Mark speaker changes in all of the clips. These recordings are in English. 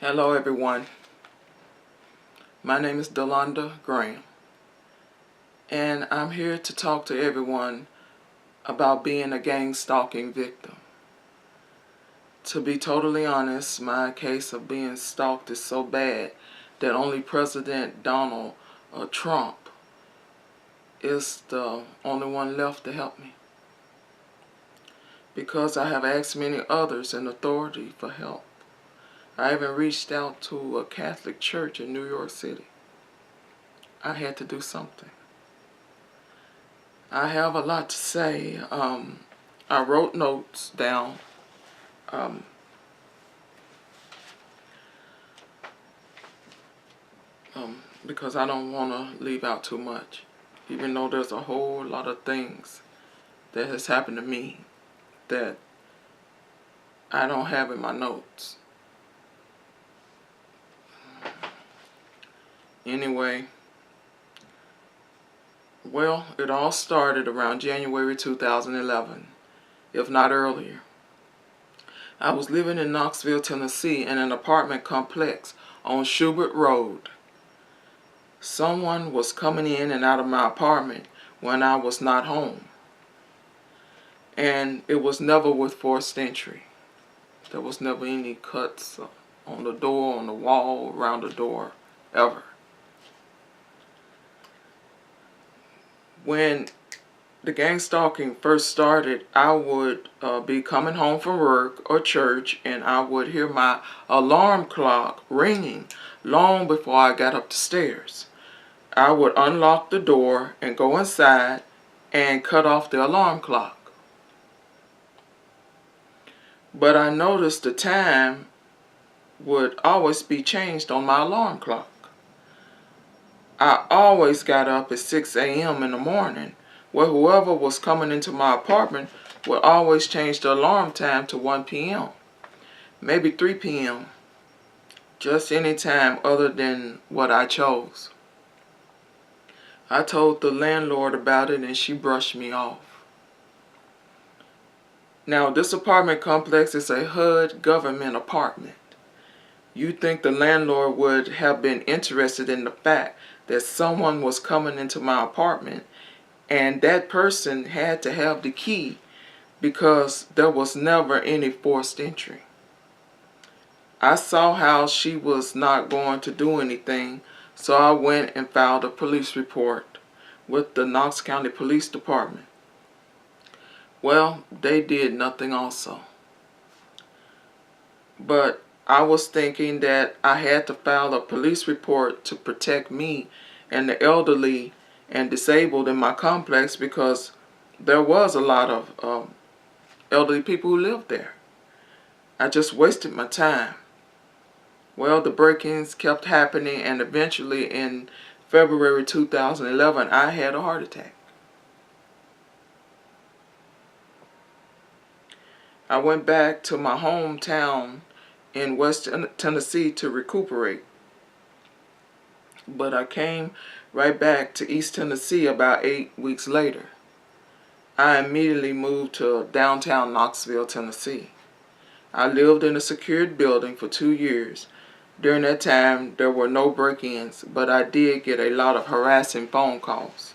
Speaker 1: Hello everyone, my name is Delonda Graham, and I'm here to talk to everyone about being a gang stalking victim. To be totally honest, my case of being stalked is so bad that only President Donald Trump is the only one left to help me, because I have asked many others in authority for help. I even reached out to a Catholic church in New York City. I had to do something. I have a lot to say. I wrote notes down. Because I don't want to leave out too much, even though there's a whole lot of things that has happened to me that I don't have in my notes. Anyway, well, it all started around January 2011, if not earlier. I was living in Knoxville, Tennessee in an apartment complex on Schubert Road. Someone was coming in and out of my apartment when I was not home. And it was never with forced entry. There was never any cuts on the door, on the wall, around the door, ever. When the gang stalking first started, I would be coming home from work or church, and I would hear my alarm clock ringing long before I got up the stairs. I would unlock the door and go inside and cut off the alarm clock. But I noticed the time would always be changed on my alarm clock. I always got up at 6 a.m. in the morning, where whoever was coming into my apartment would always change the alarm time to 1 p.m., maybe 3 p.m., just any time other than what I chose. I told the landlord about it and she brushed me off. Now, this apartment complex is a HUD government apartment. You'd think the landlord would have been interested in the fact that someone was coming into my apartment, and that person had to have the key because there was never any forced entry. I saw how she was not going to do anything, so I went and filed a police report with the Knox County Police Department. Well, they did nothing also. But I was thinking that I had to file a police report to protect me and the elderly and disabled in my complex, because there was a lot of elderly people who lived there. I just wasted my time. Well, the break-ins kept happening, and eventually in February 2011, I had a heart attack. I went back to my hometown in West Tennessee to recuperate. But I came right back to East Tennessee about 8 weeks later. I immediately moved to downtown Knoxville, Tennessee. I lived in a secured building for 2 years. During that time, there were no break-ins, but I did get a lot of harassing phone calls.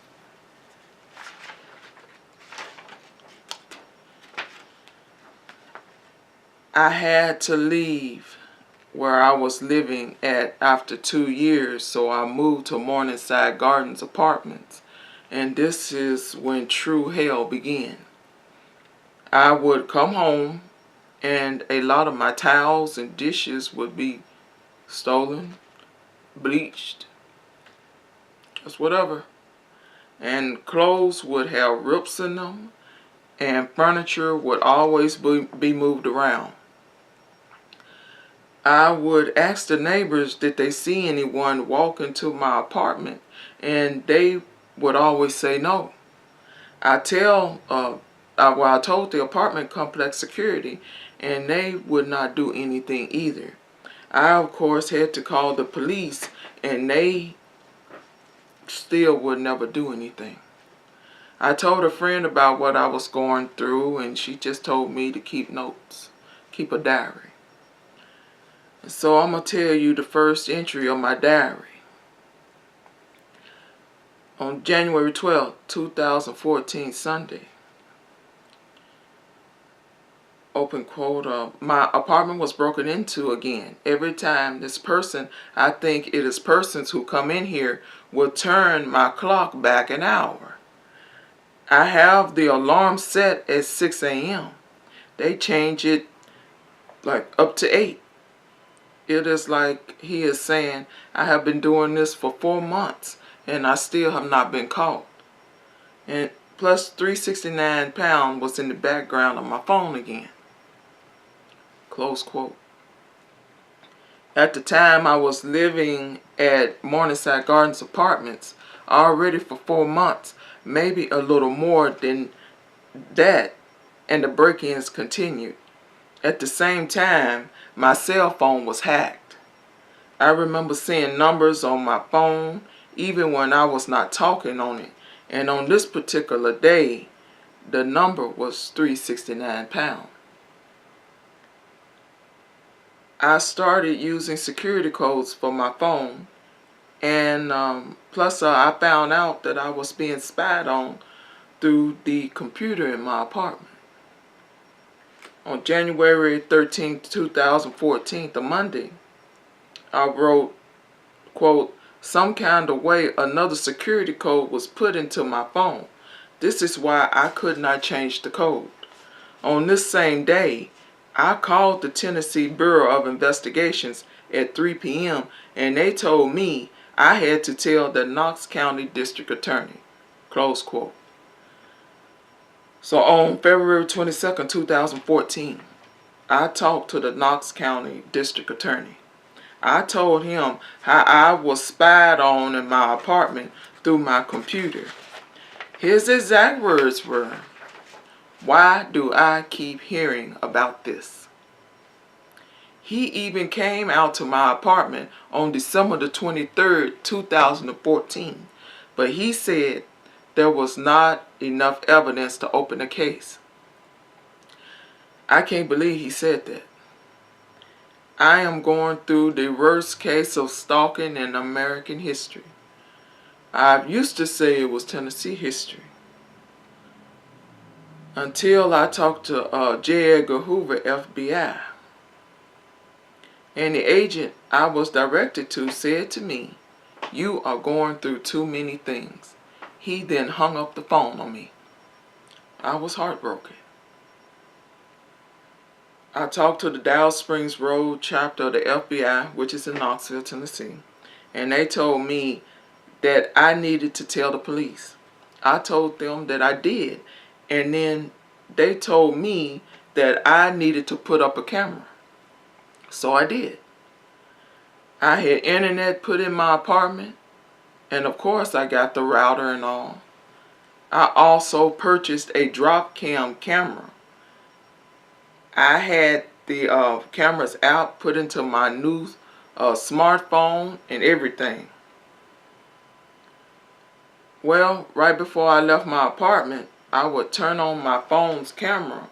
Speaker 1: I had to leave where I was living at after 2 years, so I moved to Morningside Gardens Apartments, and this is when true hell began. I would come home and a lot of my towels and dishes would be stolen, bleached, just whatever. And clothes would have rips in them, and furniture would always be moved around. I would ask the neighbors, did they see anyone walk into my apartment, and they would always say no. I told the apartment complex security, and they would not do anything either. I, of course, had to call the police, and they still would never do anything. I told a friend about what I was going through, and she just told me to keep notes, keep a diary. So I'm going to tell you the first entry of my diary. On January 12th, 2014, Sunday, open quote, my apartment was broken into again. Every time this person, I think it is persons who come in here, will turn my clock back an hour. I have the alarm set at 6 a.m. They change it like up to 8. It is like he is saying, I have been doing this for 4 months and I still have not been caught. And plus 369 pound was in the background of my phone again. Close quote. At the time I was living at Morningside Gardens Apartments already for 4 months, maybe a little more than that, and the break-ins continued. At the same time, my cell phone was hacked. I remember seeing numbers on my phone even when I was not talking on it. And on this particular day, the number was 369 pound. I started using security codes for my phone, and plus I found out that I was being spied on through the computer in my apartment. On January 13th, 2014, a Monday, I wrote, quote, some kind of way another security code was put into my phone. This is why I could not change the code. On this same day, I called the Tennessee Bureau of Investigations at 3 p.m. and they told me I had to tell the Knox County District Attorney. Close quote. So on February 22nd, 2014, I talked to the Knox County District Attorney. I told him how I was spied on in my apartment through my computer. His exact words were, why do I keep hearing about this? He even came out to my apartment on December the 23rd, 2014, but he said there was not enough evidence to open a case. I can't believe he said that. I am going through the worst case of stalking in American history. I used to say it was Tennessee history, until I talked to J. Edgar Hoover, FBI. And the agent I was directed to said to me, you are going through too many things. He then hung up the phone on me. I was heartbroken. I talked to the Dallas Springs Road chapter of the FBI, which is in Knoxville, Tennessee, and they told me that I needed to tell the police. I told them that I did, and then they told me that I needed to put up a camera. So I did. I had internet put in my apartment, and of course I got the router and all. I also purchased a drop cam camera. I had the cameras out, put into my new smartphone and everything. Well, right before I left my apartment, I would turn on my phone's camera,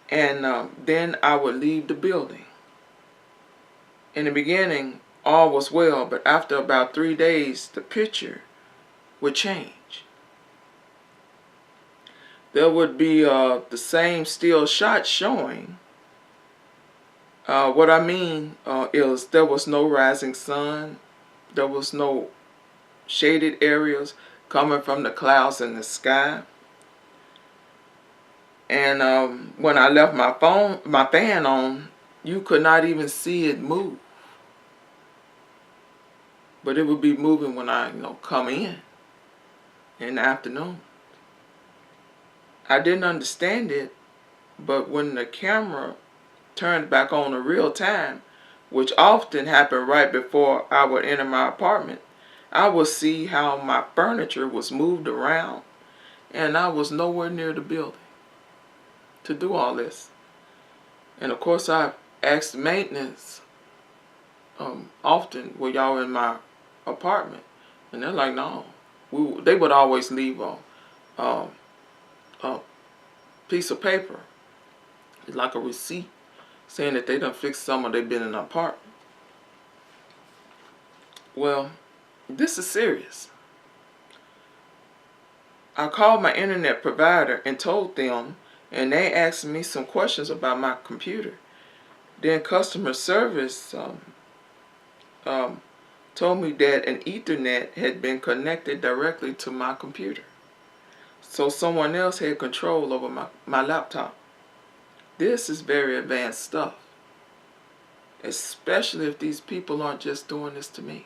Speaker 1: and then I would leave the building. In the beginning, all was well, but after about 3 days, the picture would change. There would be the same still shot showing. What I mean is there was no rising sun. There was no shaded areas coming from the clouds in the sky. And when I left my fan on, you could not even see it move. But it would be moving when I, come in the afternoon. I didn't understand it, but when the camera turned back on in real time, which often happened right before I would enter my apartment, I would see how my furniture was moved around, and I was nowhere near the building to do all this. And of course I asked maintenance often, were y'all in my apartment? And they're like, no. They would always leave a piece of paper, like a receipt, saying that they done fixed some or they been in an apartment. Well, this is serious. I called my internet provider and told them, and they asked me some questions about my computer. Then customer service um, told me that an Ethernet had been connected directly to my computer. So someone else had control over my laptop. This is very advanced stuff, especially if these people aren't just doing this to me.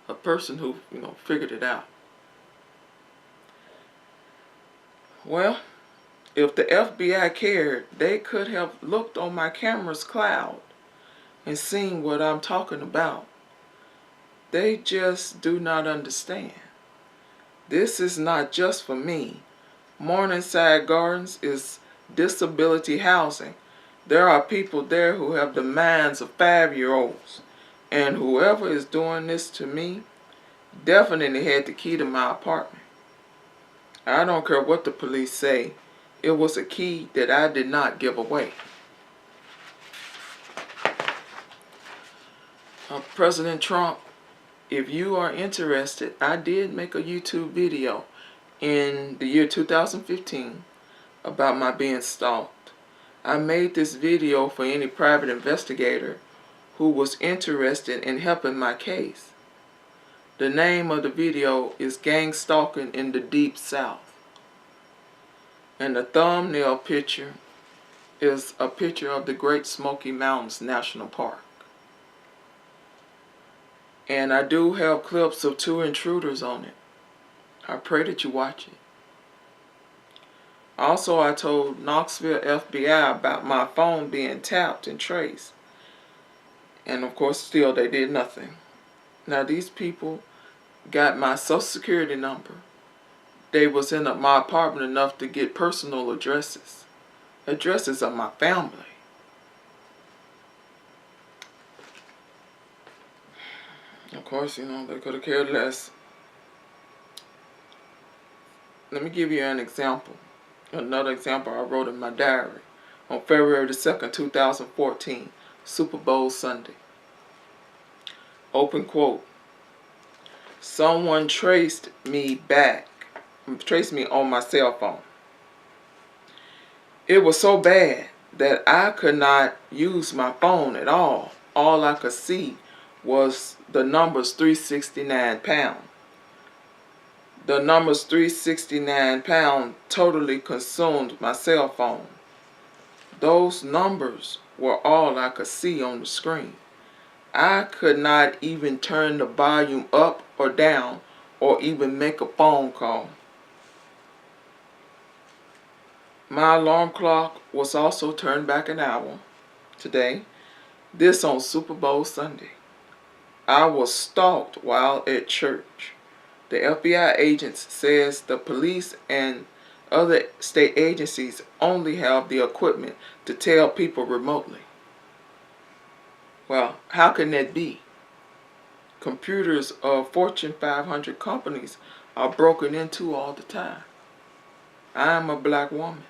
Speaker 1: A person who, figured it out. Well, if the FBI cared, they could have looked on my camera's cloud and seen what I'm talking about. They just do not understand. This is not just for me. Morningside Gardens is disability housing. There are people there who have the minds of 5-year-olds. And whoever is doing this to me definitely had the key to my apartment. I don't care what the police say. It was a key that I did not give away. President Trump, if you are interested, I did make a YouTube video in the year 2015 about my being stalked. I made this video for any private investigator who was interested in helping my case. The name of the video is Gang Stalking in the Deep South. And the thumbnail picture is a picture of the Great Smoky Mountains National Park. And I do have clips of 2 intruders on it. I pray that you watch it. Also, I told Knoxville FBI about my phone being tapped and traced. And of course, still they did nothing. Now, these people got my social security number. They was in my apartment enough to get personal addresses. Addresses of my family. Of course, they could have cared less. Let me give you an example. Another example I wrote in my diary on February the 2nd, 2014, Super Bowl Sunday. Open quote. Someone traced me on my cell phone. It was so bad that I could not use my phone at all. All I could see was the numbers 369 pound. The numbers 369 pound totally consumed my cell phone. Those numbers were all I could see on the screen. I could not even turn the volume up or down or even make a phone call. My alarm clock was also turned back an hour today. This on Super Bowl Sunday. I was stalked while at church. The FBI agents says the police and other state agencies only have the equipment to tell people remotely. Well, how can that be? Computers of Fortune 500 companies are broken into all the time. I am a black woman.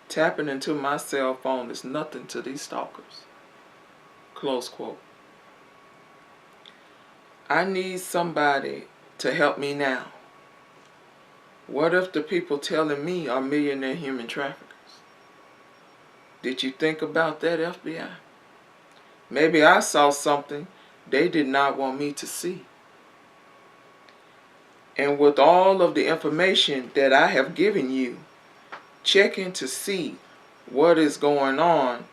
Speaker 1: Tapping into my cell phone is nothing to these stalkers. Close quote. I need somebody to help me now. What if the people telling me are millionaire human traffickers? Did you think about that, FBI? Maybe I saw something they did not want me to see. And with all of the information that I have given you, checking to see what is going on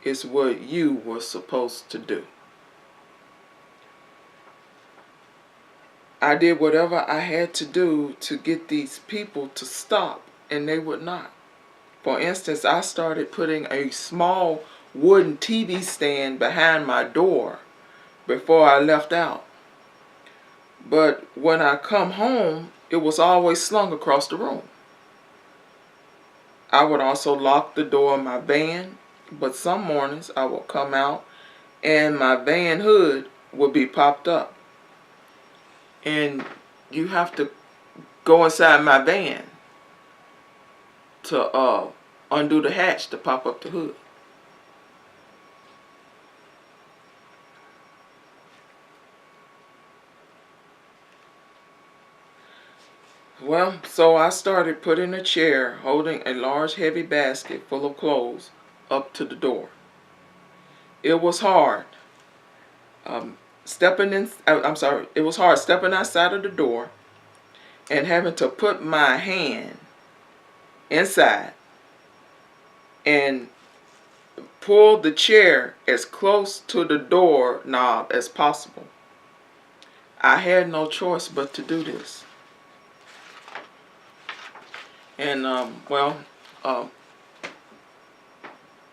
Speaker 1: is what you were supposed to do. I did whatever I had to do to get these people to stop, and they would not. For instance, I started putting a small wooden TV stand behind my door before I left out. But when I come home, it was always slung across the room. I would also lock the door of my van, but some mornings I would come out and my van hood would be popped up. And you have to go inside my van to undo the hatch to pop up the hood. Well, so I started putting a chair holding a large heavy basket full of clothes up to the door. It was hard. It was hard stepping outside of the door and having to put my hand inside and pull the chair as close to the door knob as possible. I had no choice but to do this. And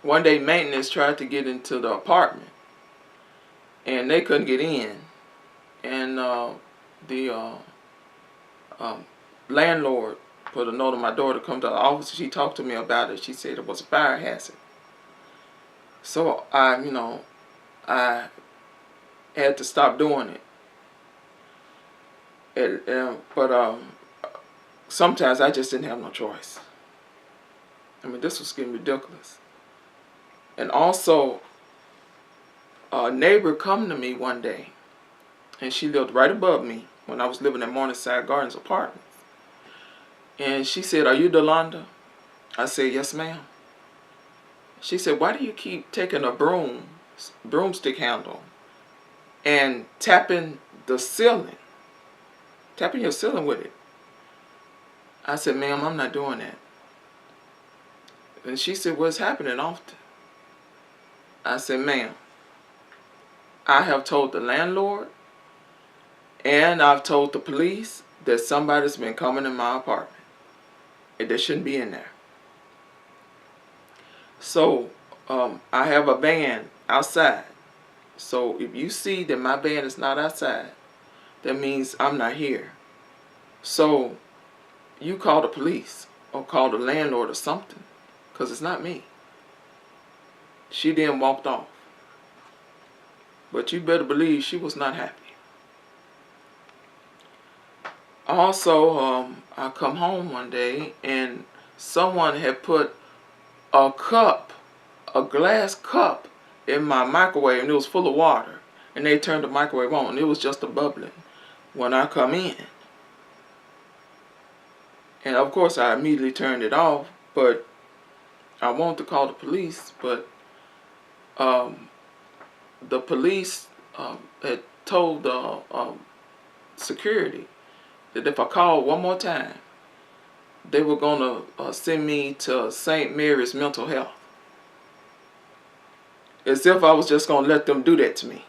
Speaker 1: one day maintenance tried to get into the apartment, and they couldn't get in. And the landlord put a note on my door to come to the office. She talked to me about it. She said it was a fire hazard. So I had to stop doing it. But sometimes I just didn't have no choice. I mean, this was getting ridiculous. And also, a neighbor come to me one day, and she lived right above me when I was living in Morningside Gardens apartments. And she said, "Are you Delonda?" I said, "Yes, ma'am." She said, "Why do you keep taking a broomstick handle and tapping the ceiling, tapping your ceiling with it?" I said, "Ma'am, I'm not doing that." And she said, "Well, it's happening often." I said, "Ma'am, I have told the landlord and I've told the police that somebody's been coming in my apartment and they shouldn't be in there. So I have a van outside. So if you see that my van is not outside, that means I'm not here. So you call the police or call the landlord or something, because it's not me." She then walked off. But you better believe she was not happy. Also, I come home one day and someone had put a glass cup in my microwave, and it was full of water. And they turned the microwave on, and it was just a bubbling when I come in. And of course, I immediately turned it off, but I wanted to call the police, but the police had told the security that if I called one more time, they were going to send me to St. Mary's Mental Health. As if I was just going to let them do that to me.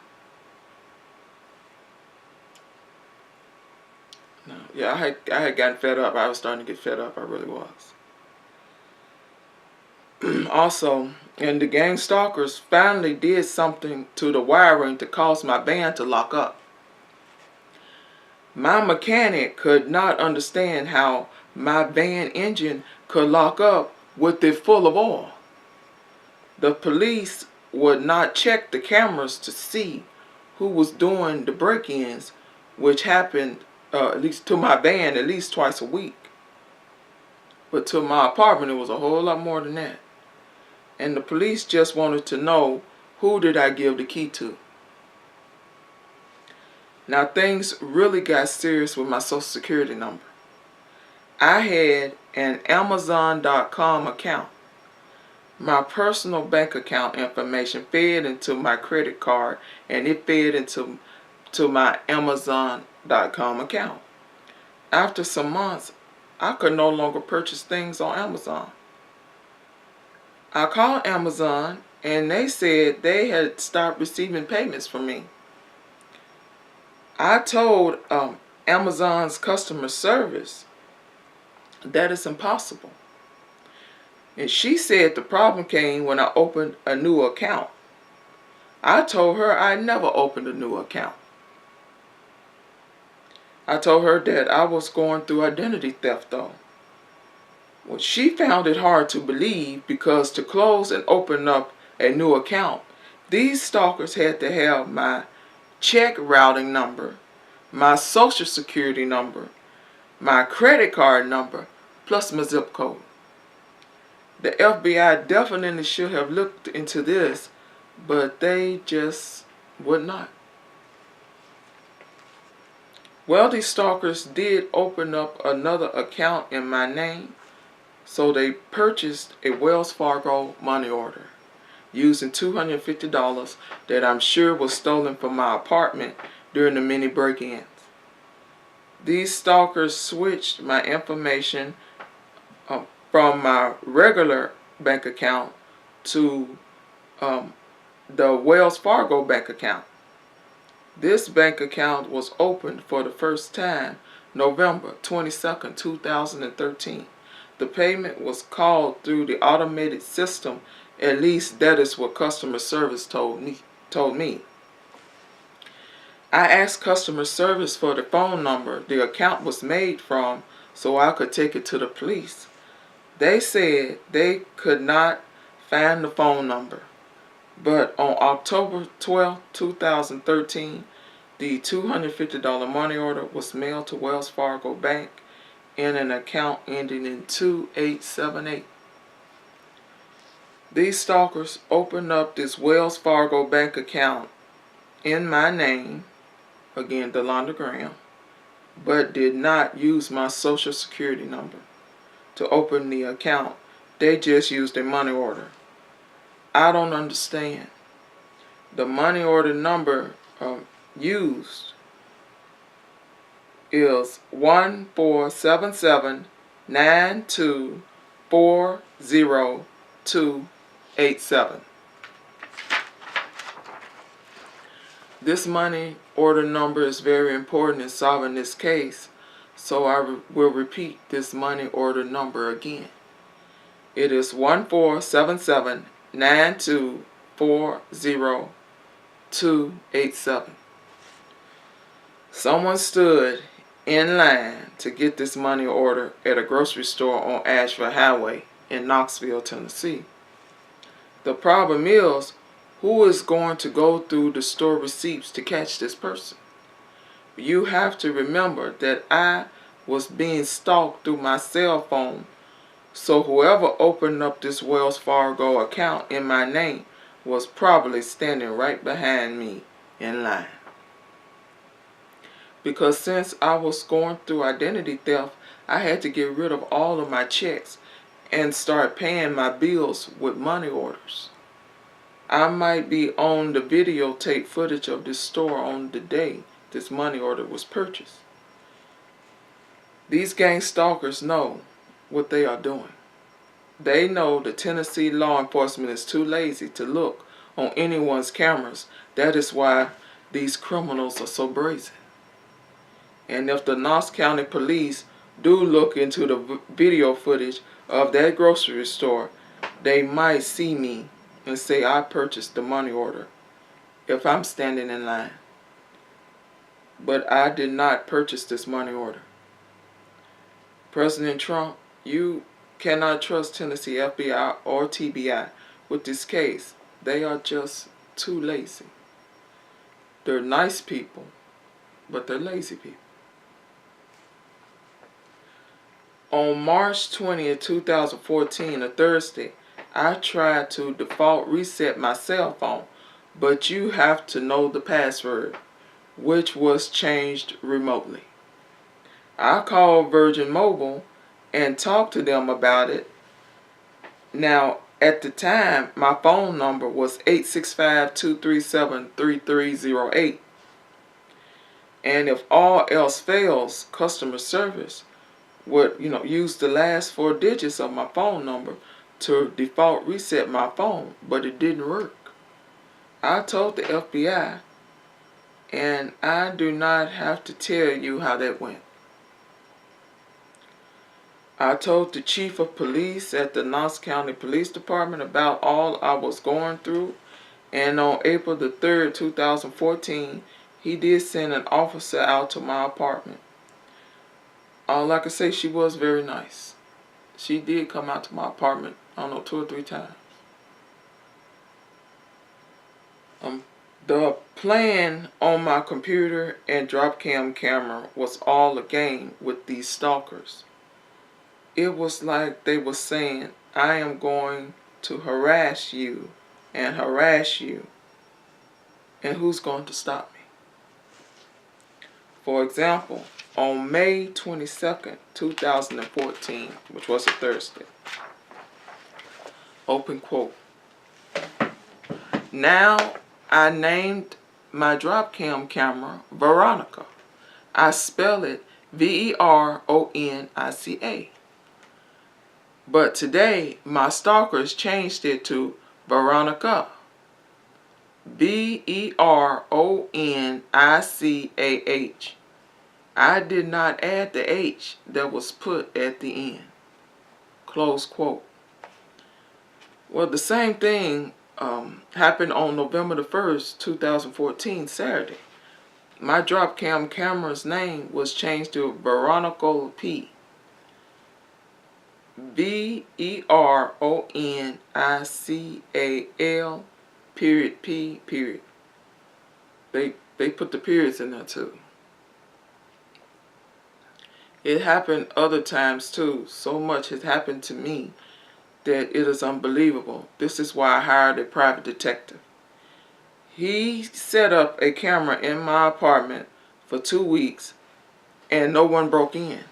Speaker 1: No, yeah, I had gotten fed up. I was starting to get fed up. I really was. Also, and the gang stalkers finally did something to the wiring to cause my van to lock up. My mechanic could not understand how my van engine could lock up with it full of oil. The police would not check the cameras to see who was doing the break-ins, which happened at least to my van at least twice a week. But to my apartment, it was a whole lot more than that. And the police just wanted to know, who did I give the key to? Now things really got serious with my Social Security number. I had an Amazon.com account. My personal bank account information fed into my credit card, and it fed into my Amazon.com account. After some months, I could no longer purchase things on Amazon. I called Amazon, and they said they had stopped receiving payments from me. I told Amazon's customer service that it's impossible. And she said the problem came when I opened a new account. I told her I never opened a new account. I told her that I was going through identity theft though. Well, she found it hard to believe, because to close and open up a new account, these stalkers had to have my check routing number, my Social Security number, my credit card number, plus my zip code. The FBI definitely should have looked into this, but they just would not. Well, these stalkers did open up another account in my name, so they purchased a Wells Fargo money order using $250 that I'm sure was stolen from my apartment during the many break-ins. These stalkers switched my information from my regular bank account to the Wells Fargo bank account. This bank account was opened for the first time November 22nd, 2013. The payment was called through the automated system. At least that is what customer service told me. I asked customer service for the phone number the account was made from so I could take it to the police. They said they could not find the phone number. But on October 12, 2013, the $250 money order was mailed to Wells Fargo Bank in an account ending in 2878. These stalkers opened up this Wells Fargo Bank account in my name, again, Delonda Graham, but did not use my social security number to open the account. They just used a money order. I don't understand. The money order number used is 14779240287. This money order number is very important in solving this case, so I will repeat this money order number again. It is 14779240287. Someone stood in line to get this money order at a grocery store on Asheville Highway in Knoxville, Tennessee. The problem is, who is going to go through the store receipts to catch this person? You have to remember that I was being stalked through my cell phone, so whoever opened up this Wells Fargo account in my name was probably standing right behind me in line. Because since I was going through identity theft, I had to get rid of all of my checks and start paying my bills with money orders. I might be on the videotape footage of this store on the day this money order was purchased. These gang stalkers know what they are doing. They know the Tennessee law enforcement is too lazy to look on anyone's cameras. That is why these criminals are so brazen. And if the Knox County Police do look into the video footage of that grocery store, they might see me and say I purchased the money order if I'm standing in line. But I did not purchase this money order. President Trump, you cannot trust Tennessee FBI or TBI with this case. They are just too lazy. They're nice people, but they're lazy people. On March 20th, 2014, a Thursday, I tried to default reset my cell phone, but you have to know the password, which was changed remotely. I called Virgin Mobile and talked to them about it. Now, at the time, my phone number was 865-237-3308. And if all else fails, customer service would, use the last 4 digits of my phone number to default reset my phone, but it didn't work. I told the FBI, and I do not have to tell you how that went. I told the chief of police at the Knox County Police Department about all I was going through, and on April the 3rd, 2014, he did send an officer out to my apartment. All I can say, she was very nice. She did come out to my apartment, 2 or 3 times. The plan on my computer and drop cam camera was all a game with these stalkers. It was like they were saying, I am going to harass you and harass you. And who's going to stop me? For example, on May 22nd, 2014, which was a Thursday, open quote, now I named my drop cam camera Veronica. I spell it Veronica. But today, my stalkers changed it to Veronica. Veronicah. I did not add the H that was put at the end. Close quote. Well, the same thing happened on November the 1st, 2014, Saturday. My drop cam camera's name was changed to Veronica P. Veronicall period P period. They put the periods in there too. It happened other times too. So much has happened to me that it is unbelievable. This is why I hired a private detective. He set up a camera in my apartment for 2 weeks and no one broke in.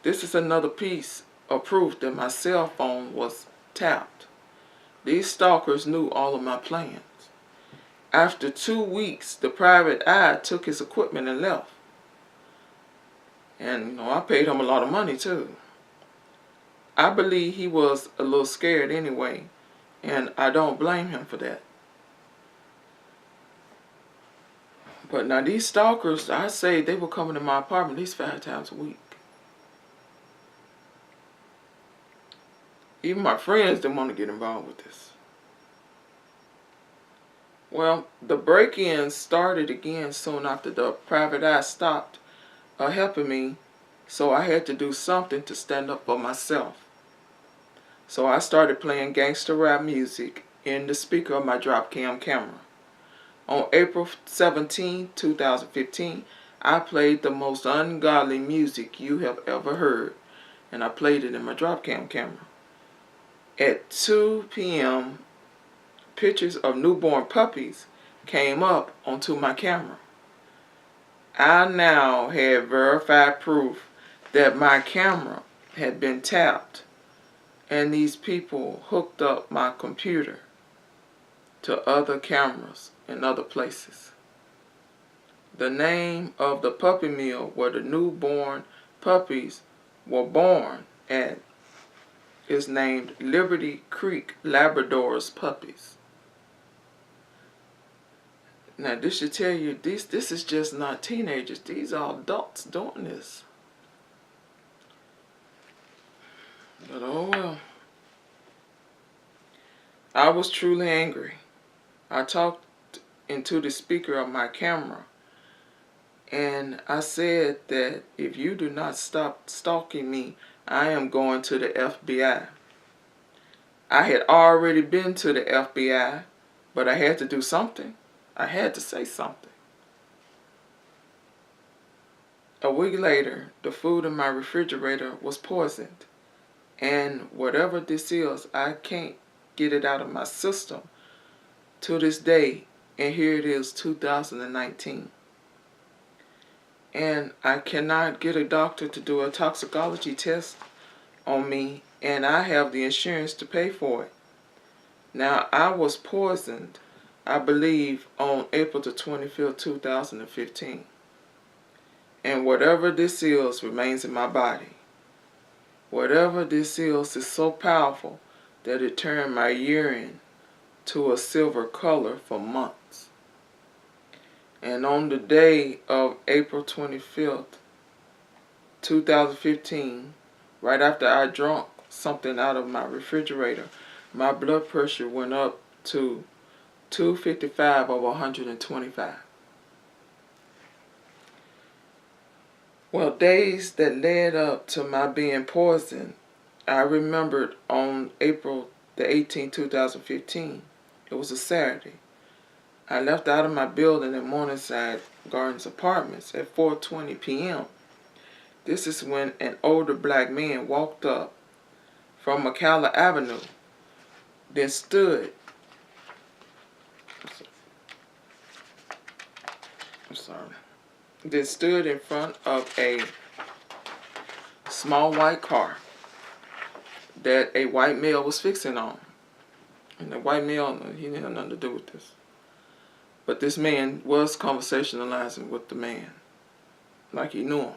Speaker 1: This is another piece of proof that my cell phone was tapped. These stalkers knew all of my plans. After 2 weeks, the private eye took his equipment and left. And I paid him a lot of money too. I believe he was a little scared anyway, and I don't blame him for that. But now these stalkers, I say they were coming to my apartment at least 5 times a week. Even my friends didn't want to get involved with this. Well, the break-ins started again soon after the private eye stopped helping me, so I had to do something to stand up for myself. So I started playing gangster rap music in the speaker of my drop cam camera. On April 17, 2015, I played the most ungodly music you have ever heard, and I played it in my drop cam camera. At 2 p.m., pictures of newborn puppies came up onto my camera. I now had verified proof that my camera had been tapped and these people hooked up my computer to other cameras in other places. The name of the puppy mill where the newborn puppies were born at is named Liberty Creek Labrador's Puppies. Now this should tell you this is just not teenagers. These are adults doing this. But oh well. I was truly angry. I talked into the speaker of my camera and I said that if you do not stop stalking me, I am going to the FBI. I had already been to the FBI, but I had to do something. I had to say something. A week later, the food in my refrigerator was poisoned. And whatever this is, I can't get it out of my system to this day. And here it is, 2019. And I cannot get a doctor to do a toxicology test on me, and I have the insurance to pay for it. Now, I was poisoned, I believe, on April the 25th, 2015. And whatever this is remains in my body. Whatever this is so powerful that it turned my urine to a silver color for months. And on the day of April 25th, 2015, right after I drank something out of my refrigerator, my blood pressure went up to 255/125. Well, days that led up to my being poisoned, I remembered on April the 18th, 2015. It was a Saturday. I left out of my building in Morningside Gardens Apartments at 4:20 p.m. This is when an older black man walked up from McCalla Avenue, then stood, then stood in front of a small white car that a white male was fixing on. And the white male, he didn't have nothing to do with this. But this man was conversationalizing with the man, like he knew him.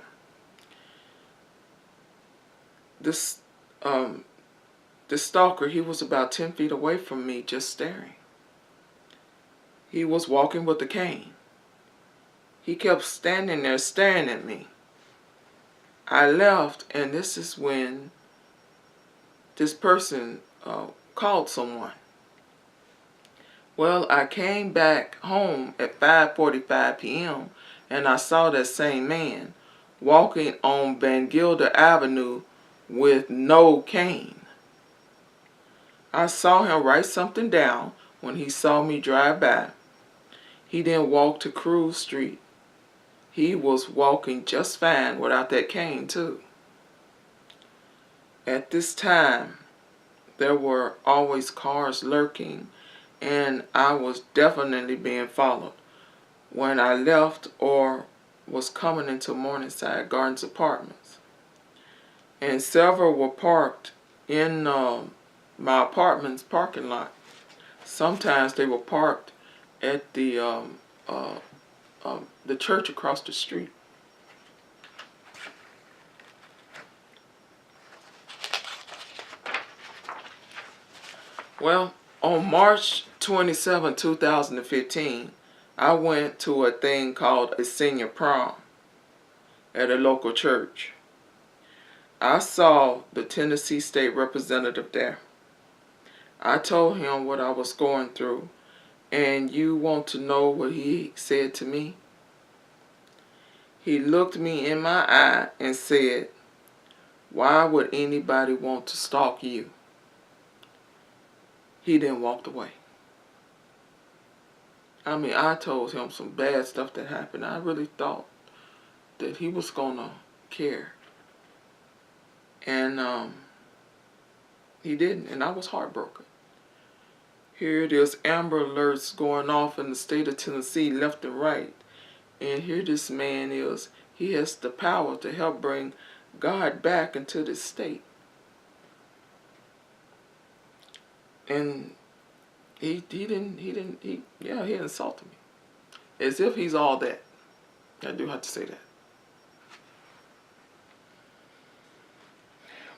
Speaker 1: This stalker, he was about 10 feet away from me, just staring. He was walking with a cane. He kept standing there staring at me. I left, and this is when this person called someone. Well, I came back home at 5:45 p.m. and I saw that same man walking on Van Gilder Avenue with no cane. I saw him write something down when he saw me drive by. He didn't walk to Cruz Street. He was walking just fine without that cane too. At this time, there were always cars lurking, and I was definitely being followed. When I left or was coming into Morningside Gardens apartments, and several were parked in my apartment's parking lot. Sometimes they were parked at the church across the street. Well, on March 27, 2015, I went to a thing called a senior prom at a local church. I saw the Tennessee State Representative there. I told him what I was going through, and you want to know what he said to me? He looked me in my eye and said, "Why would anybody want to stalk you?" He then walked away. I mean, I told him some bad stuff that happened. I really thought that he was gonna care. And he didn't, and I was heartbroken. Here it is, Amber Alerts going off in the state of Tennessee left and right. And here this man is, he has the power to help bring God back into this state. And he insulted me. As if he's all that. I do have to say that.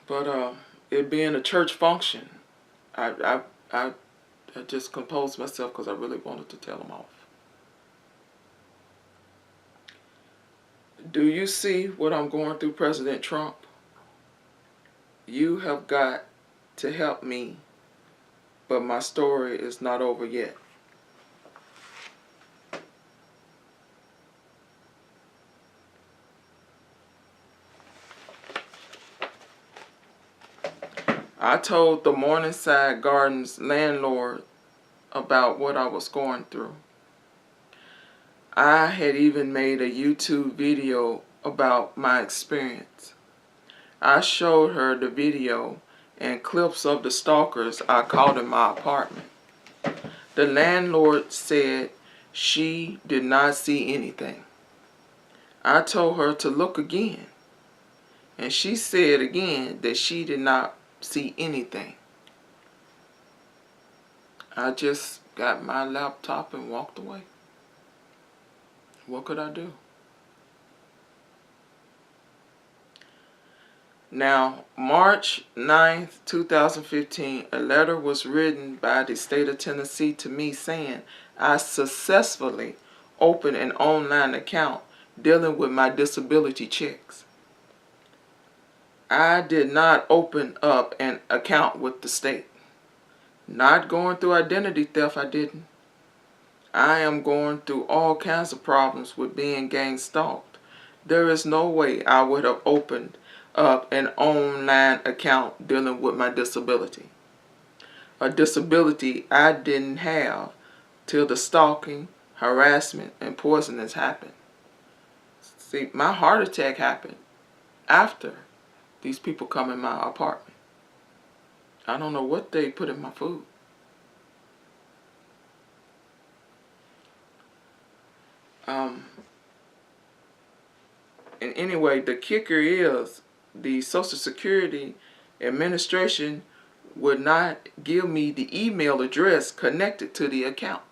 Speaker 1: But it being a church function, I just composed myself because I really wanted to tell him off. Do you see what I'm going through, President Trump? You have got to help me, but my story is not over yet. I told the Morningside Gardens landlord about what I was going through. I had even made a YouTube video about my experience. I showed her the video and clips of the stalkers I caught in my apartment. The landlord said she did not see anything. I told her to look again, and she said again that she did not see anything. I just got my laptop and walked away. What could I do? Now, March 9th, 2015, a letter was written by the state of Tennessee to me saying I successfully opened an online account dealing with my disability checks. I did not open up an account with the state. Not going through identity theft, I didn't. I am going through all kinds of problems with being gang stalked. There is no way I would have opened up an online account dealing with my disability. A disability I didn't have till the stalking, harassment, and poisonings happened. See, my heart attack happened after these people come in my apartment. I don't know what they put in my food. Um, and anyway, the kicker is the Social Security Administration would not give me the email address connected to the account.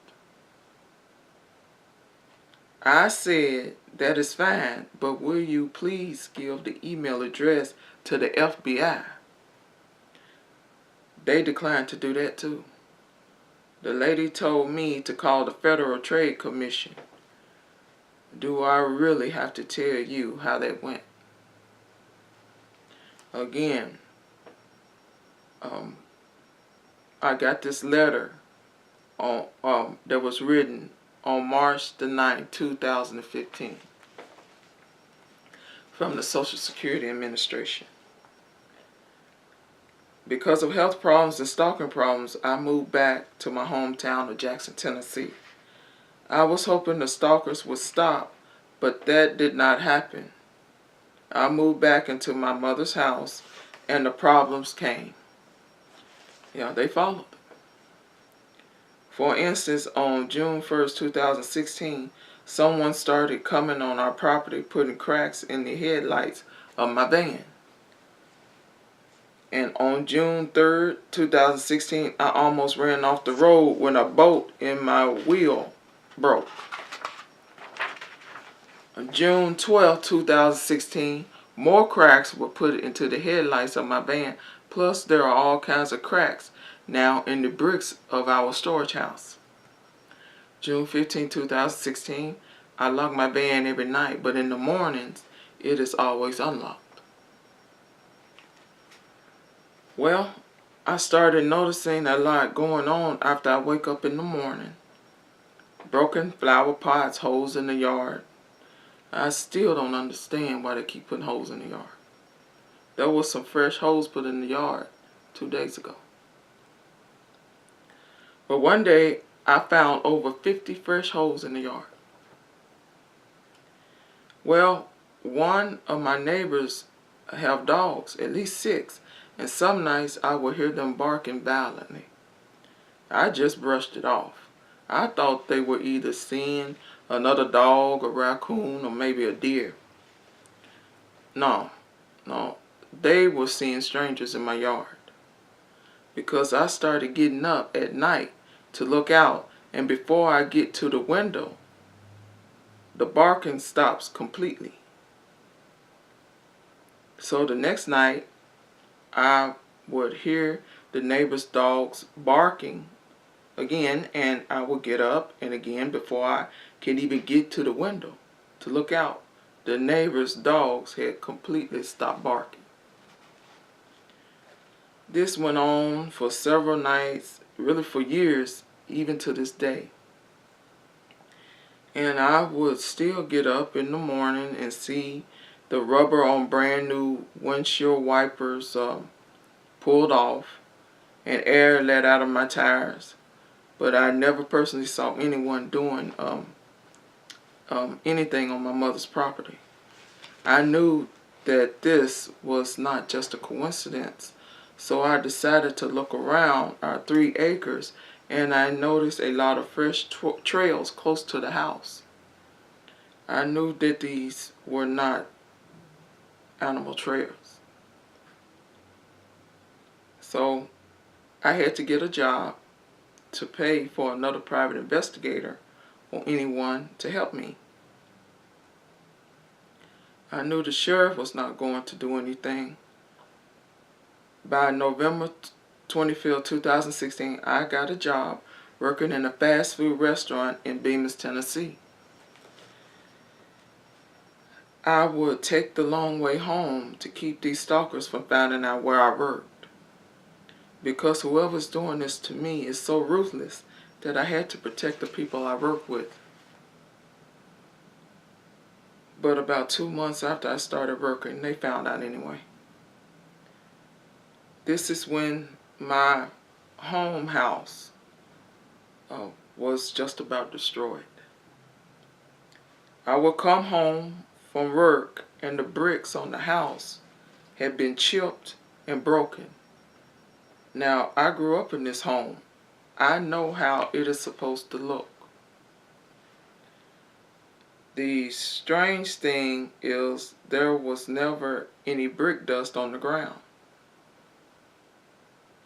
Speaker 1: I said, that is fine, but will you please give the email address to the FBI? They declined to do that too. The lady told me to call the Federal Trade Commission. Do I really have to tell you how that went? Again, I got this letter that was written on March the 9th, 2015 from the Social Security Administration. Because of health problems and stalking problems, I moved back to my hometown of Jackson, Tennessee. I was hoping the stalkers would stop, but that did not happen. I moved back into my mother's house, and the problems came. Yeah, they followed. For instance, on June 1st, 2016, someone started coming on our property, putting cracks in the headlights of my van. And on June 3rd, 2016, I almost ran off the road when a bolt in my wheel broke. On June 12th, 2016, more cracks were put into the headlights of my van. Plus, there are all kinds of cracks now in the bricks of our storage house. June 15, 2016, I lock my van every night, but in the mornings, it is always unlocked. Well, I started noticing a lot going on after I wake up in the morning. Broken flower pots, holes in the yard. I still don't understand why they keep putting holes in the yard. There was some fresh holes put in the yard 2 days ago. But one day, I found over 50 fresh holes in the yard. Well, one of my neighbors have dogs, at least 6, and some nights I would hear them barking violently. I just brushed it off. I thought they were either seeing another dog, a raccoon, or maybe a deer. No, they were seeing strangers in my yard. Because I started getting up at night to look out, and before I get to the window, the barking stops completely. So the next night, I would hear the neighbor's dogs barking again, and I would get up, and again, before I could even get to the window to look out, the neighbor's dogs had completely stopped barking. This went on for several nights, really for years, even to this day. And I would still get up in the morning and see the rubber on brand new windshield wipers pulled off and air let out of my tires. But I never personally saw anyone doing anything on my mother's property. I knew that this was not just a coincidence, so I decided to look around our 3 acres, and I noticed a lot of fresh trails close to the house. I knew that these were not animal trails. So I had to get a job to pay for another private investigator or anyone to help me. I knew the sheriff was not going to do anything. By November 25th, 2016, I got a job working in a fast food restaurant in Bemis, Tennessee. I would take the long way home to keep these stalkers from finding out where I worked. Because whoever's doing this to me is so ruthless that I had to protect the people I work with. But about 2 months after I started working, they found out anyway. This is when my home house was just about destroyed. I would come home from work and the bricks on the house had been chipped and broken. Now, I grew up in this home. I know how it is supposed to look. The strange thing is there was never any brick dust on the ground.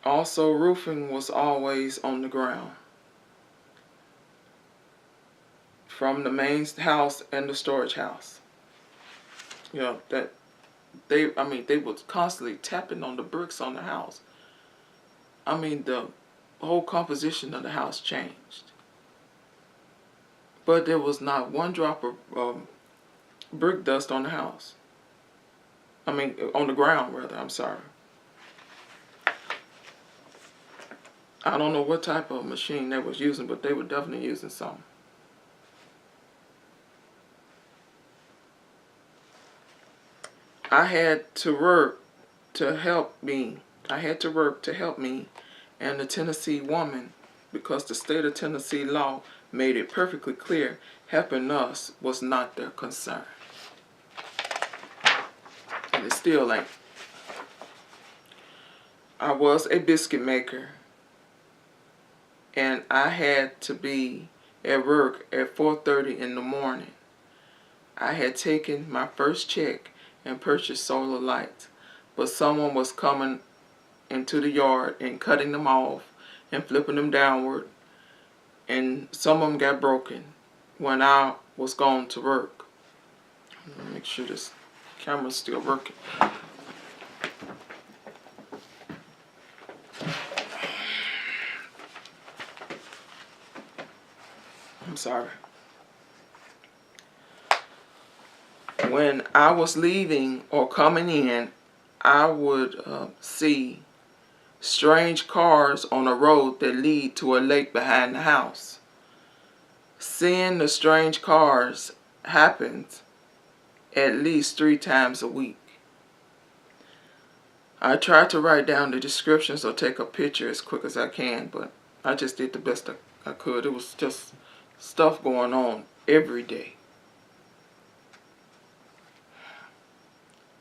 Speaker 1: Also, roofing was always on the ground from the main house and the storage house. You know, that they was constantly tapping on the bricks on the house. I mean, the whole composition of the house changed. But there was not one drop of brick dust on the house. I mean, on the ground, rather. I'm sorry. I don't know what type of machine they was using, but they were definitely using something. I had to work to help me. I had to work to help me and the Tennessee woman because the state of Tennessee law made it perfectly clear helping us was not their concern. And it still ain't. I was a biscuit maker, and I had to be at work at 4:30 in the morning. I had taken my first check and purchased solar lights, but someone was coming into the yard and cutting them off and flipping them downward, and some of them got broken when I was going to work. Let me make sure this camera's still working. I'm sorry. When I was leaving or coming in, I would see strange cars on a road that lead to a lake behind the house. Seeing the strange cars happens at least 3 times a week. I tried to write down the descriptions or take a picture as quick as I can, but I just did the best I could. It was just stuff going on every day.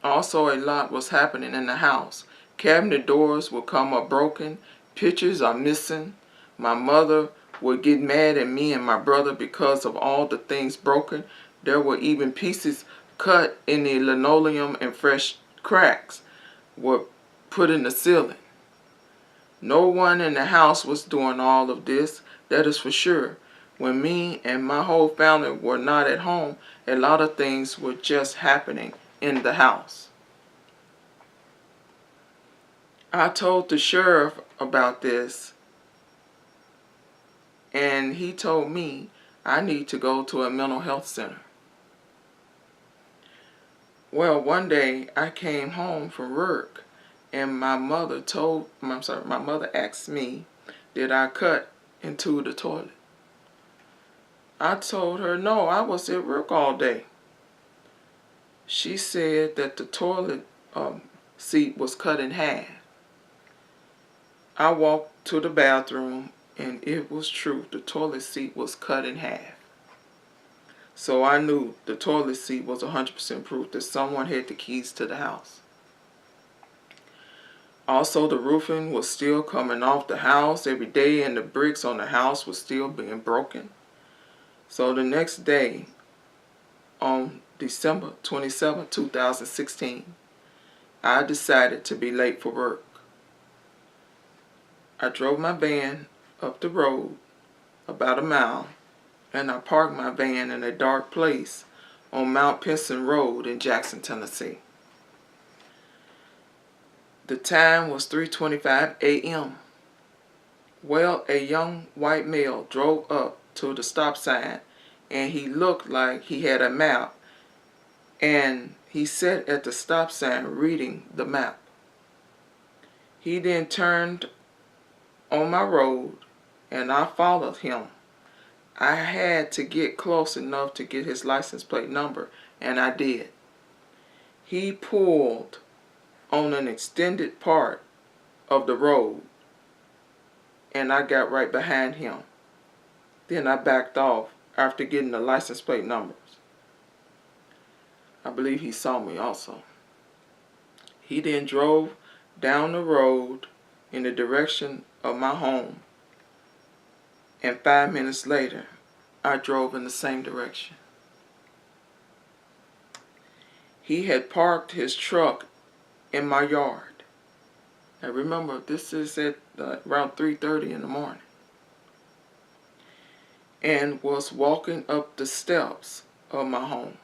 Speaker 1: Also, a lot was happening in the house. Cabinet doors would come up broken. Pictures are missing. My mother would get mad at me and my brother because of all the things broken. There were even pieces cut in the linoleum and fresh cracks were put in the ceiling. No one in the house was doing all of this, that is for sure. When me and my whole family were not at home, a lot of things were just happening in the house. I told the sheriff about this, and he told me I need to go to a mental health center. Well, one day I came home from work, and my mother asked me, did I cut into the toilet? I told her no, I was at work all day. She said that the toilet seat was cut in half. I walked to the bathroom, and it was true. The toilet seat was cut in half. So I knew the toilet seat was 100% proof that someone had the keys to the house. Also, the roofing was still coming off the house every day, and the bricks on the house was still being broken. So the next day, on December 27, 2016, I decided to be late for work. I drove my van up the road about a mile, and I parked my van in a dark place on Mount Pinson Road in Jackson, Tennessee. The time was 3:25 a.m. Well, a young white male drove up to the stop sign, and he looked like he had a map, and he sat at the stop sign reading the map. He then turned on my road, and I followed him. I had to get close enough to get his license plate number, and I did. He pulled on an extended part of the road, and I got right behind him. Then I backed off after getting the license plate numbers. I believe he saw me also. He then drove down the road in the direction of my home, and 5 minutes later, I drove in the same direction. He had parked his truck in my yard. Now remember, this is at around 3:30 in the morning, and was walking up the steps of my home.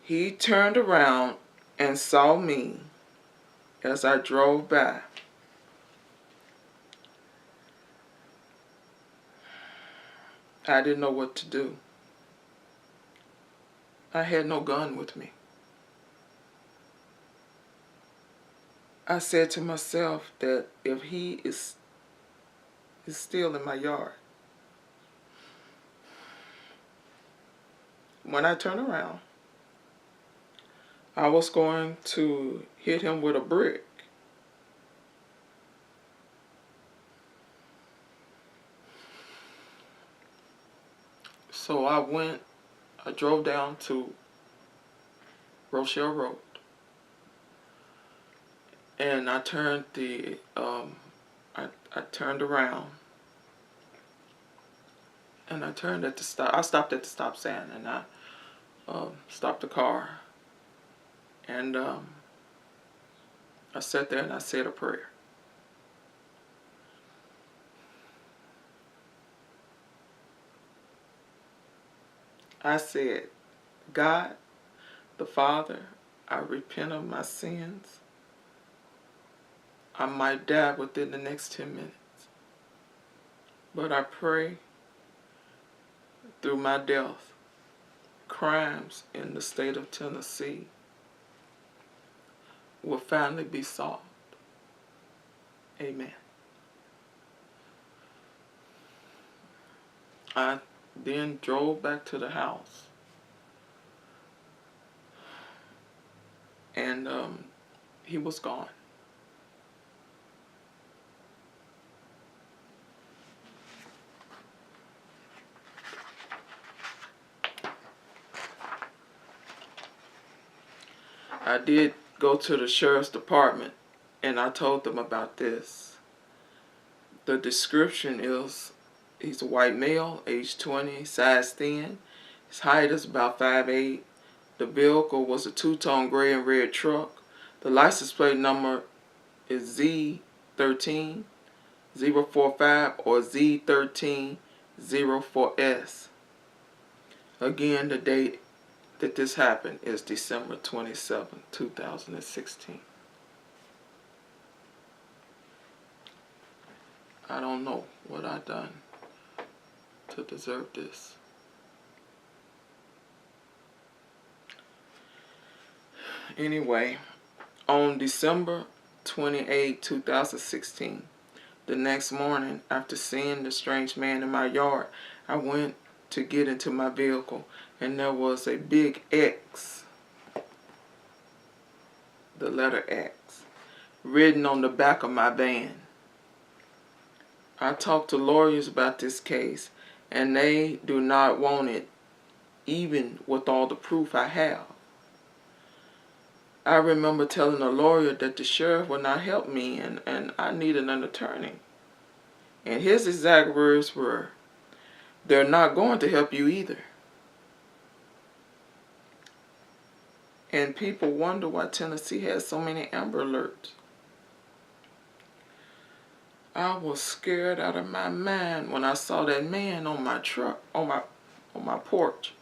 Speaker 1: He turned around and saw me as I drove by. I didn't know what to do. I had no gun with me. I said to myself that if he is still in my yard, when I turn around, I was going to hit him with a brick. So I drove down to Rochelle Road, and I turned I turned around, and I turned at the stop. I stopped at the stop sign, and I stopped the car, and I sat there and I said a prayer. I said, God, the Father, I repent of my sins. I might die within the next 10 minutes, but I pray through my death, crimes in the state of Tennessee will finally be solved. Amen. I then drove back to the house, and he was gone. I did go to the sheriff's department, and I told them about this. The description is, he's a white male, age 20, size thin. His height is about 5'8". The vehicle was a two-tone gray and red truck. The license plate number is Z13045 or Z1304S. Again, the date that this happened is December 27, 2016. I don't know what I done to deserve this. Anyway, on December 28, 2016, the next morning, after seeing the strange man in my yard, I went to get into my vehicle, and there was a big X, the letter X, written on the back of my van. I talked to lawyers about this case, and they do not want it, even with all the proof I have. I remember telling a lawyer that the sheriff would not help me, and I needed an attorney. And his exact words were, they're not going to help you either. And people wonder why Tennessee has so many Amber Alerts. I was scared out of my mind when I saw that man on my truck, on my porch.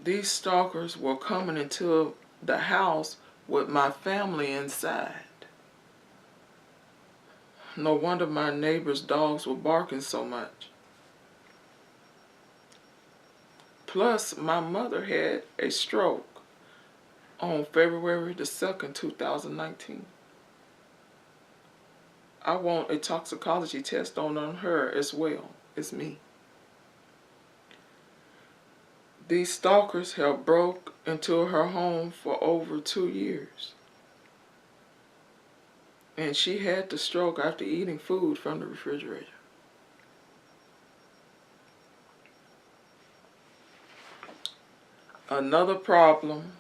Speaker 1: These stalkers were coming into the house with my family inside. No wonder my neighbor's dogs were barking so much. Plus, my mother had a stroke on February the 2nd, 2019. I want a toxicology test done on her as well as me. These stalkers have broke into her home for over 2 years. And she had the stroke after eating food from the refrigerator. Another problem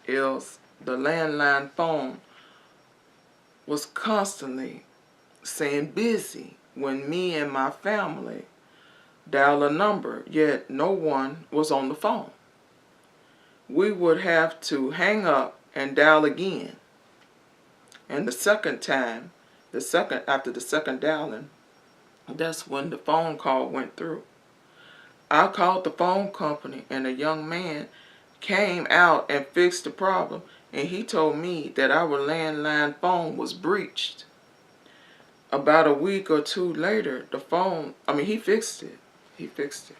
Speaker 1: is the landline phone was constantly saying busy when me and my family dial a number, yet no one was on the phone. We would have to hang up and dial again. And the second time, after the second dialing, that's when the phone call went through. I called the phone company and a young man came out and fixed the problem, and he told me that our landline phone was breached. About a week or two later, he fixed it. He fixed it.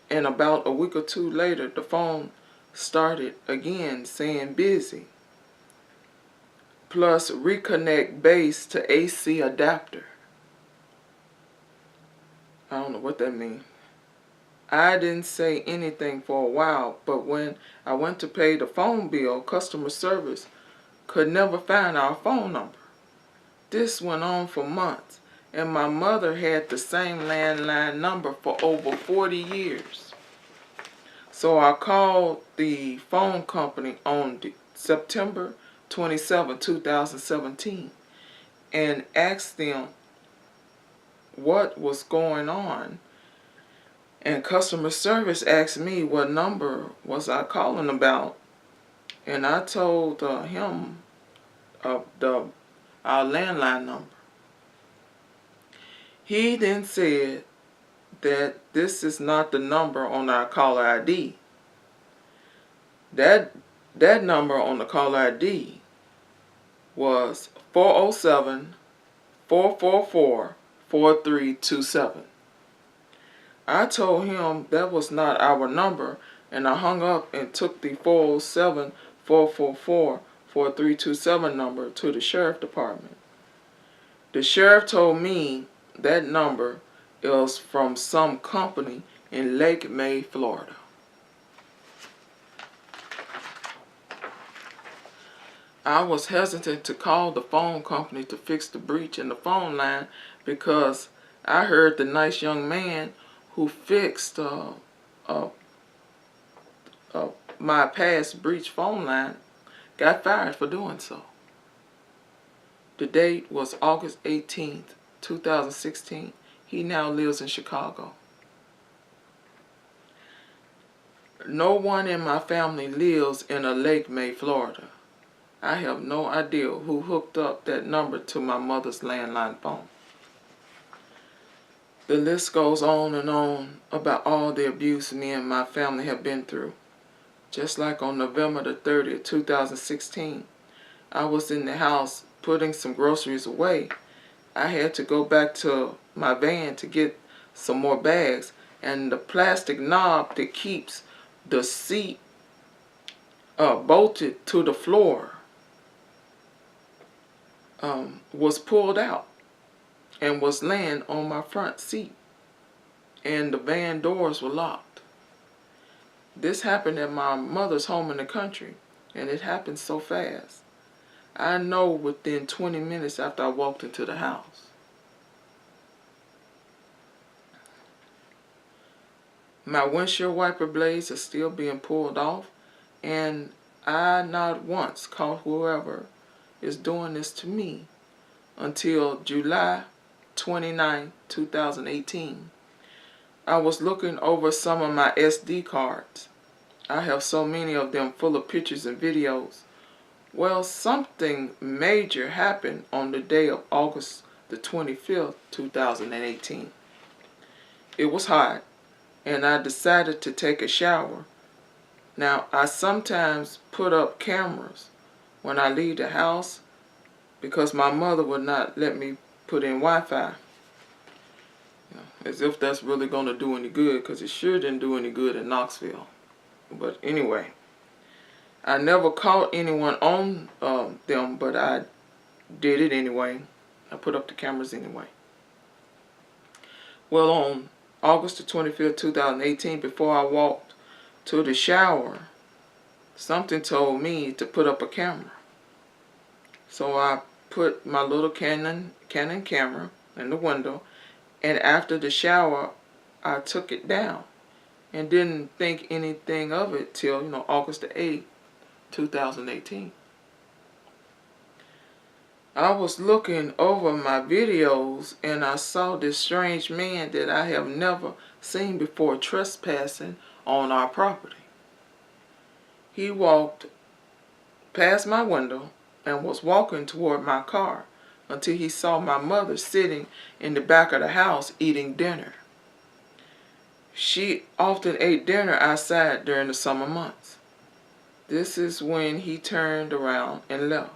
Speaker 1: And about a week or two later, the phone started again saying busy. Plus reconnect base to AC adapter. I don't know what that means. I didn't say anything for a while, but when I went to pay the phone bill, customer service could never find our phone number. This went on for months, and my mother had the same landline number for over 40 years. So I called the phone company on September 27, 2017, and asked them what was going on. And customer service asked me what number was I calling about, and I told him our landline number. He then said that this is not the number on our caller ID. That number on the caller ID was 407-444-4327. I told him that was not our number, and I hung up and took the 407-444-4327 number to the sheriff department. The sheriff told me that number is from some company in Lake May, Florida. I was hesitant to call the phone company to fix the breach in the phone line because I heard the nice young man who fixed my past breach phone line got fired for doing so. The date was August 18th, 2016. He now lives in Chicago. No one in my family lives in a Lake May, Florida. I have no idea who hooked up that number to my mother's landline phone. The list goes on and on about all the abuse me and my family have been through. Just like on November the 30th, 2016, I was in the house putting some groceries away. I had to go back to my van to get some more bags, and the plastic knob that keeps the seat bolted to the floor was pulled out and was laying on my front seat, and the van doors were locked. This happened at my mother's home in the country, and it happened so fast. I know within 20 minutes after I walked into the house. My windshield wiper blades are still being pulled off, and I not once caught whoever is doing this to me until July 29, 2018. I was looking over some of my SD cards. I have so many of them full of pictures and videos. Well, something major happened on the day of August the 25th, 2018. It was hot, and I decided to take a shower. Now, I sometimes put up cameras when I leave the house because my mother would not let me put in Wi-Fi. As if that's really going to do any good, because it sure didn't do any good in Knoxville. But anyway, I never caught anyone on them, but I did it anyway. I put up the cameras anyway. Well, on August the 25th, 2018, before I walked to the shower, something told me to put up a camera. So I put my little Canon camera in the window, and after the shower, I took it down and didn't think anything of it till, August the 8th, 2018. I was looking over my videos and I saw this strange man that I have never seen before trespassing on our property. He walked past my window and was walking toward my car until he saw my mother sitting in the back of the house eating dinner. She often ate dinner outside during the summer months. This is when he turned around and left.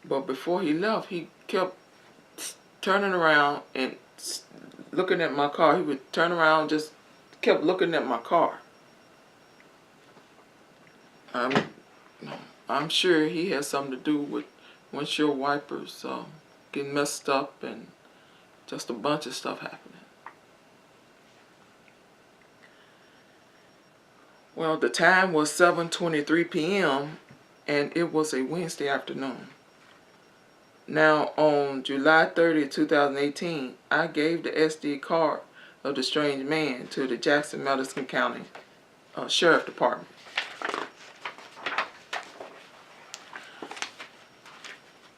Speaker 1: But before he left, he kept turning around and looking at my car. He would turn around, just kept looking at my car. I'm sure he has something to do with windshield wipers getting messed up and just a bunch of stuff happening. Well, the time was 7:23 p.m. and it was a Wednesday afternoon. Now, on July 30, 2018, I gave the SD card of the strange man to the Jackson-Madison County Sheriff Department.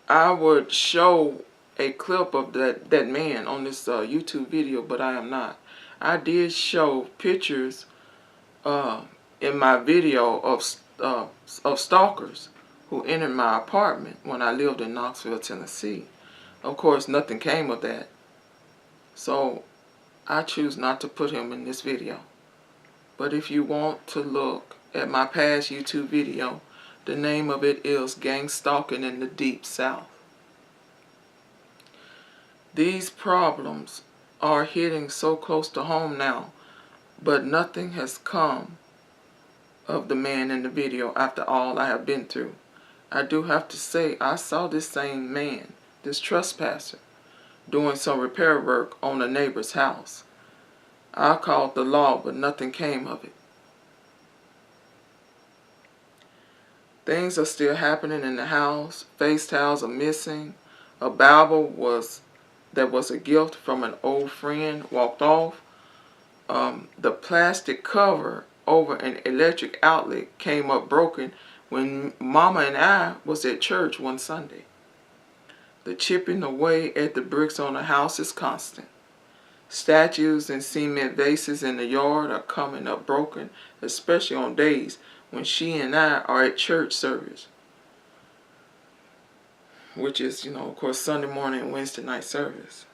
Speaker 1: I would show a clip of that man on this YouTube video, but I am not. I did show pictures in my video of stalkers who entered my apartment when I lived in Knoxville, Tennessee. Of course, nothing came of that. So I choose not to put him in this video. But if you want to look at my past YouTube video, the name of it is Gang Stalking in the Deep South. These problems are hitting so close to home now, but nothing has come of the man in the video after all I have been through. I do have to say, I saw this same man, this trespasser, doing some repair work on a neighbor's house. I called the law, but nothing came of it. Things are still happening in the house. Face towels are missing. A Bible that was a gift from an old friend walked off. The plastic cover over an electric outlet came up broken when Mama and I was at church one Sunday. The chipping away at the bricks on the house is constant. Statues and cement vases in the yard are coming up broken, especially on days when she and I are at church service, which is, of course, Sunday morning and Wednesday night service.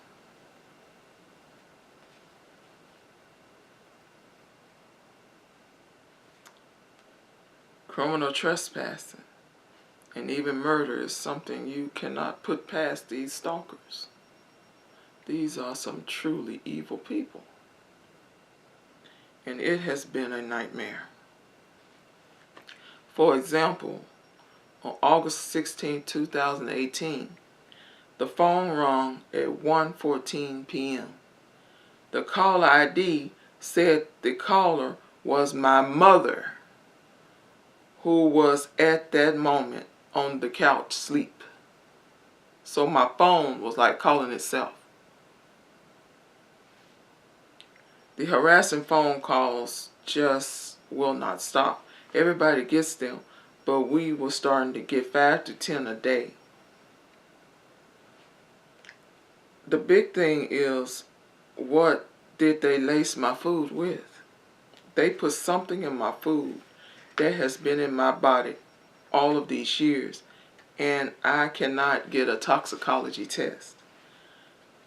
Speaker 1: Criminal trespassing and even murder is something you cannot put past these stalkers. These are some truly evil people. And it has been a nightmare. For example, on August 16, 2018, the phone rang at 1:14 p.m. The caller ID said the caller was my mother, who was at that moment on the couch asleep. So my phone was like calling itself. The harassing phone calls just will not stop. Everybody gets them, but we were starting to get 5 to 10 a day. The big thing is, what did they lace my food with? They put something in my food that has been in my body all of these years, and I cannot get a toxicology test.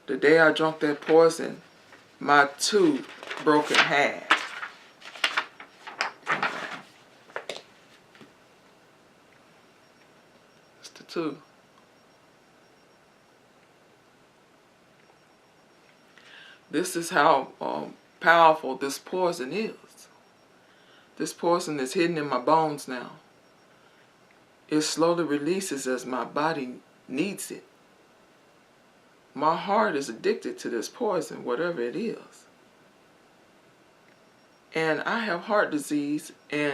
Speaker 1: The day I drank that poison, my tooth broke in half. It's the tooth. This is how powerful this poison is. This poison is hidden in my bones now. It slowly releases as my body needs it. My heart is addicted to this poison, whatever it is. And I have heart disease, and